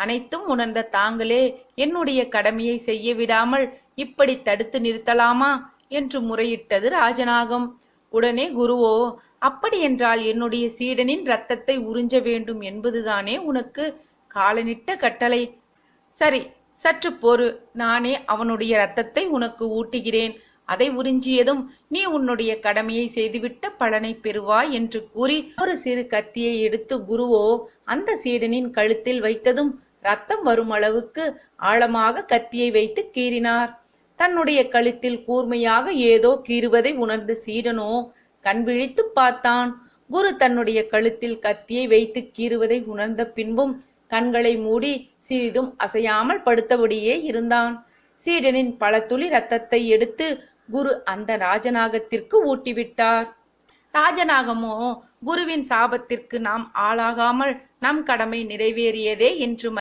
அனைத்தும் உணர்ந்த தாங்களே என்னுடைய கடமையை செய்ய விடாமல் இப்படி தடுத்து நிறுத்தலாமா என்று முறையிட்டது ராஜநாகம். உடனே குருவோ, அப்படியென்றால் என்னுடைய சீடனின் இரத்தத்தை உறிஞ்ச வேண்டும் என்பதுதானே உனக்கு காலனிட்ட கட்டளை? சரி, சற்று பொறு, நானே அவனுடைய இரத்தத்தை உனக்கு ஊட்டுகிறேன். அதை உறிஞ்சியதும் நீ உன்னுடைய கடமையை செய்துவிட்ட பலனை பெறுவாய் என்று கூறி ஒரு சிறு கத்தியை எடுத்து குருவோ அந்த சீடனின் கழுத்தில் வைத்ததும் ரத்தம் வரும் அளவுக்கு ஆழமாக கத்தியை வைத்து கீறினார். தன்னுடைய கழுத்தில் கூர்மையாக ஏதோ கீறுவதை உணர்ந்த சீடனோ கண் விழித்து பார்த்தான். குரு தன்னுடைய கழுத்தில் கத்தியை வைத்து கீறுவதை உணர்ந்த பின்பும் கண்களை மூடி சிறிதும் அசையாமல் படுத்தபடியே இருந்தான். சீடனின் பல துளி ரத்தத்தை எடுத்து குரு அந்த ராஜநாகத்திற்கு ஊட்டிவிட்டார். ராஜநாகமோ, குருவின் சாபத்திற்கு நாம் ஆளாகாமல் நம் கடமை நிறைவேறியதே என்று